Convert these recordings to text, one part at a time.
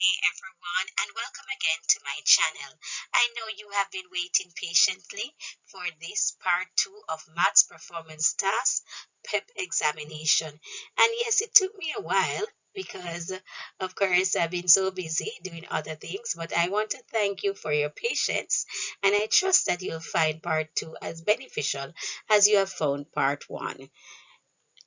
Hey everyone, and welcome again to my channel. I know you have been waiting patiently for this part 2 of Maths Performance Task PEP examination. And yes, it took me a while because, of course, I've been so busy doing other things, but I want to thank you for your patience, and I trust that you'll find part 2 as beneficial as you have found part 1.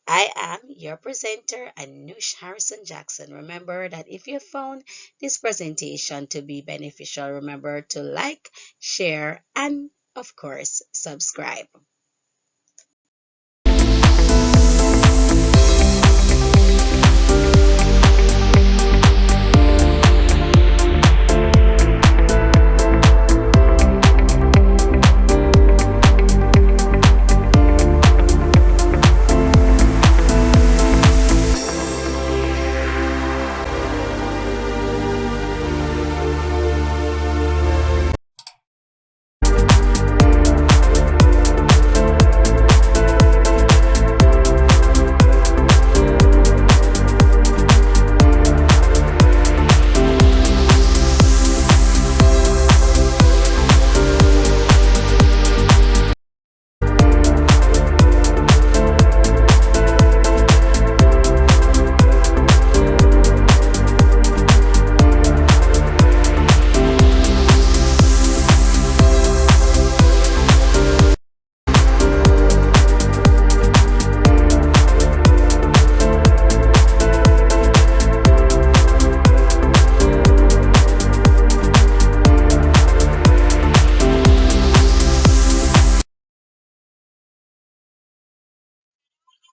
I am your presenter, Anush Harrison Jackson. Remember that if you found this presentation to be beneficial, remember to like, share, and of course, subscribe.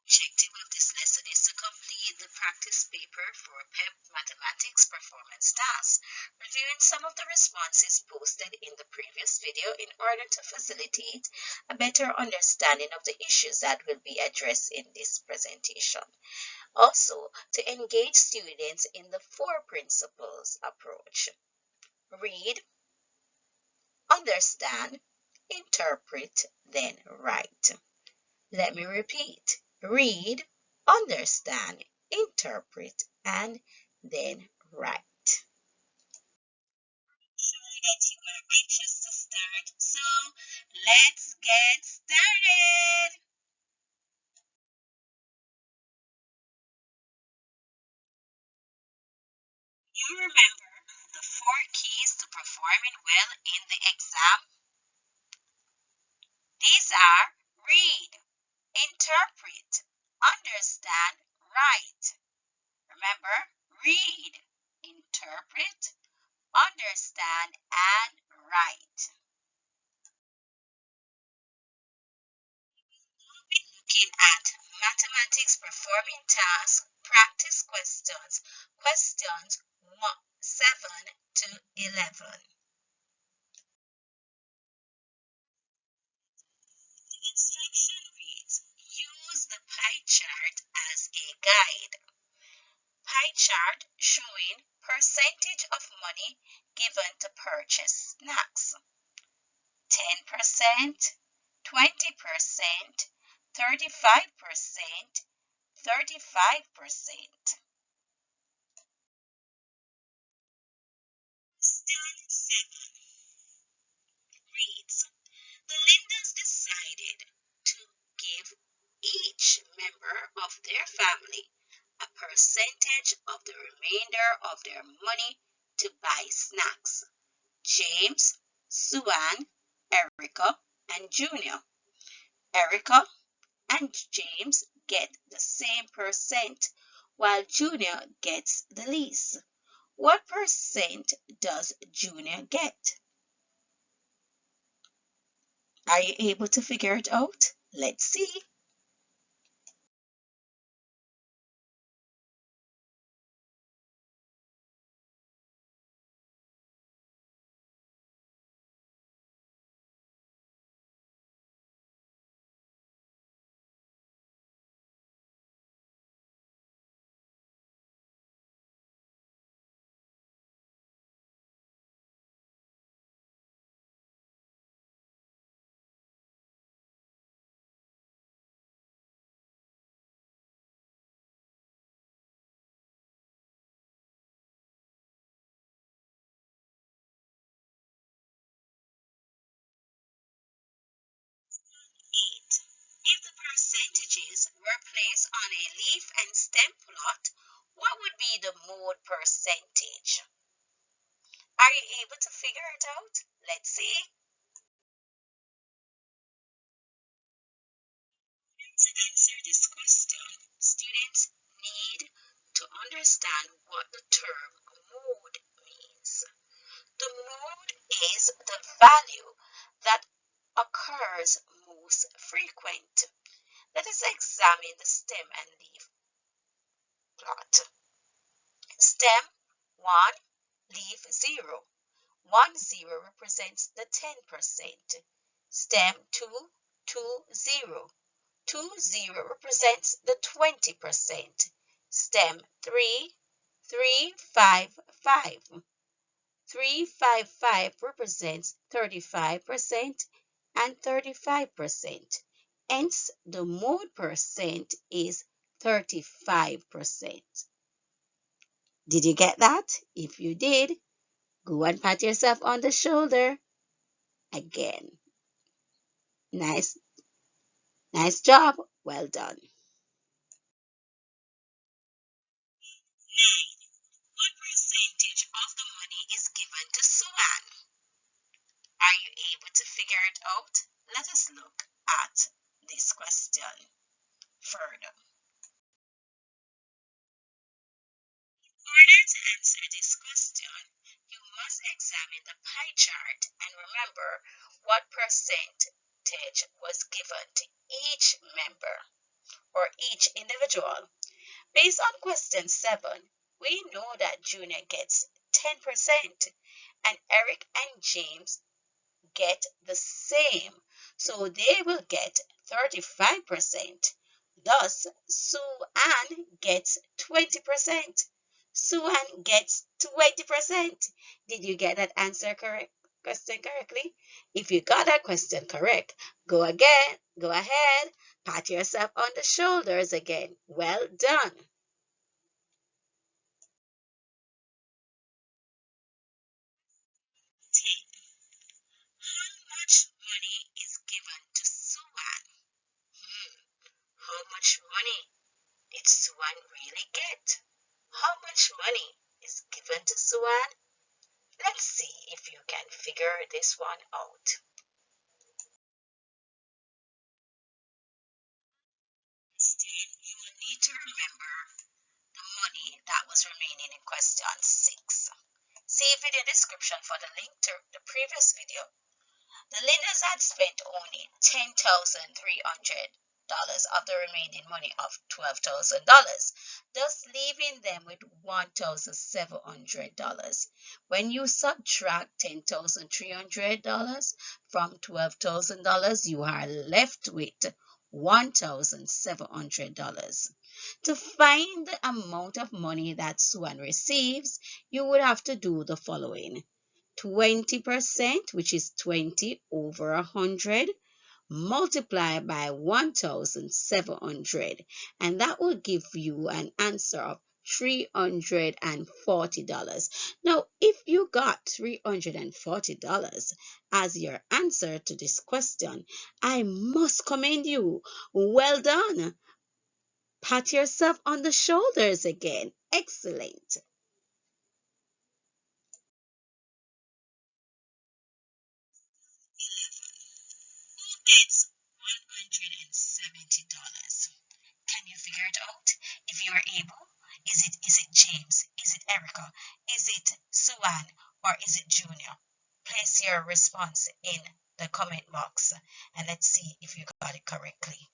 Objective of this lesson is to complete the practice paper for PEP Mathematics Performance Task, reviewing some of the responses posted in the previous video in order to facilitate a better understanding of the issues that will be addressed in this presentation. Also, to engage students in the four principles approach. Read, understand, interpret, then write. Let me repeat. Read, understand, interpret, and then write. Sure that you are anxious to start, so let's get started. You remember the four keys to performing well in the exam? These are read, interpret, understand, write. Remember, read, interpret, understand, and write. We'll be looking at mathematics performing task practice questions, questions 7 to 11. The instruction reads, use the pie chart as a guide. Pie chart showing percentage of money given to purchase snacks. 10%, 20%, 35%, 35%. Question 7 reads, the lenders decided to give each member of their family a percentage of the remainder of their money to buy snacks. James, Suan, Erica, and Junior. Erica and James get the same percent while Junior gets the least. What percent does Junior get? Are you able to figure it out? Let's see. percentages were placed on a leaf and stem plot, what would be the mode percentage? Are you able to figure it out? Let's see. To answer this question, students need to understand what the term mode means. The mode is the value that occurs most frequent. Let us examine the stem and leaf plot. Stem 1, leaf 0. 1 0 represents the 10%. Stem 2, 2 0. 2 0 represents the 20%. Stem 3, 3 5 5. 3 5 5 represents 35% and 35%. Hence, the mode percent is 35%. Did you get that? If you did, go and pat yourself on the shoulder again. Nice, nice job. Well done. What percentage of the money is given to Suan? Are you able to figure it out? Let us look at this question further. In order to answer this question, you must examine the pie chart and remember what percentage was given to each member or each individual. Based on question 7, we know that Junior gets 10% and Eric and James get the same. So they will get 35%. Thus, Sue Ann gets 20%. Sue Ann gets 20%. Did you get that answer correct? Question correctly? If you got that question correct, go again, go ahead, pat yourself on the shoulders again. Well done. How much money is given to Suan? Hmm, how much money did Suan really get? How much money is given to Suan? Let's see if you can figure this one out. Instead, you will need to remember the money that was remaining in question 6. See video description for the link to the previous video. The lenders had spent only $10,300 of the remaining money of $12,000, thus leaving them with $1,700. When you subtract $10,300 from $12,000, you are left with $1,700. To find the amount of money that Swan receives, you would have to do the following. 20%, which is 20 over 100, multiply by 1,700, and that will give you an answer of $340. Now, if you got $340 as your answer to this question, I must commend you. Well done. Pat yourself on the shoulders again. Excellent. It's $170. Can you figure it out? If you are able, is it James? Is it Erica? Is it Suan? Or is it Junior? Place your response in the comment box and let's see if you got it correctly.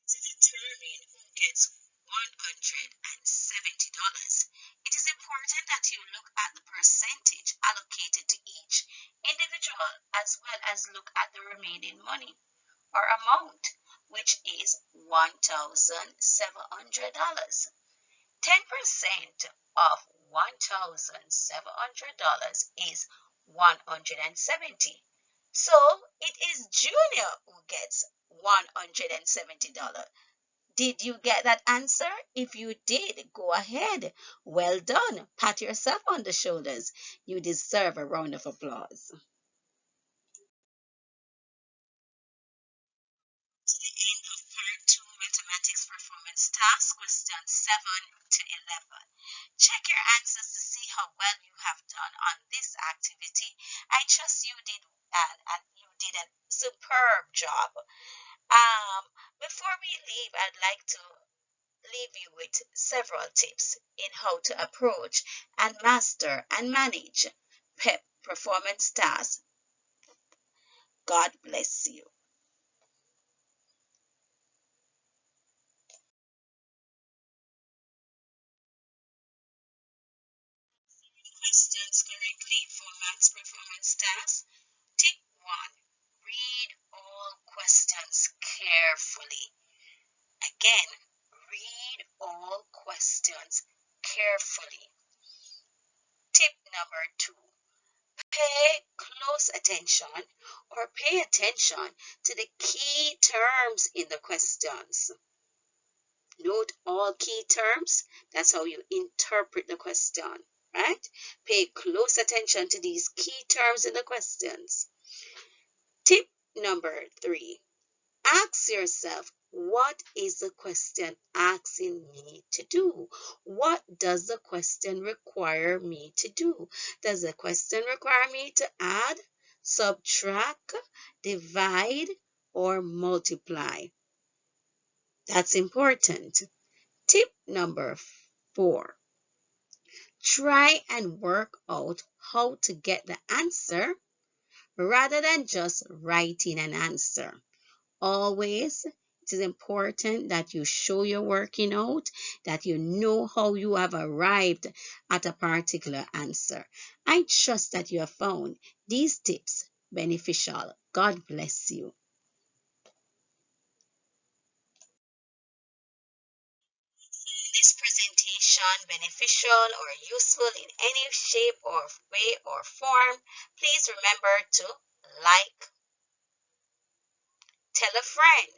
To determine who gets $170, it is important that you look at the percentage allocated to each individual as well as look at the remaining money or amount, which is $1,700. 10% of $1,700 is 170. So it is Junior who gets $170. Did you get that answer? If you did, go ahead. Well done. Pat yourself on the shoulders. You deserve a round of applause. task, questions 7 to 11. Check your answers to see how well you have done on this activity. I trust you did a superb job. Before we leave, I'd like to leave you with several tips in how to approach and master and manage PEP performance tasks. God bless you. Questions correctly for maths performance tasks. Tip 1. Read all questions carefully. Again, read all questions carefully. Tip number 2. Pay close attention or pay attention to the key terms in the questions. Note all key terms. That's how you interpret the question, right? Pay close attention to these key terms in the questions. Tip number 3. Ask yourself, what is the question asking me to do? What does the question require me to do? Does the question require me to add, subtract, divide, or multiply? That's important. Tip number 4. Try and work out how to get the answer rather than just writing an answer. Always, it is important that you show your working out, that you know how you have arrived at a particular answer. I trust that you have found these tips beneficial. God bless you. This presentation beneficial or useful in any shape or way or form, please remember to like, tell a friend,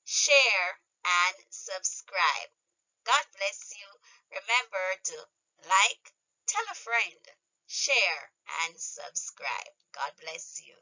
share, and subscribe. God bless you. Remember to like, tell a friend, share, and subscribe. God bless you.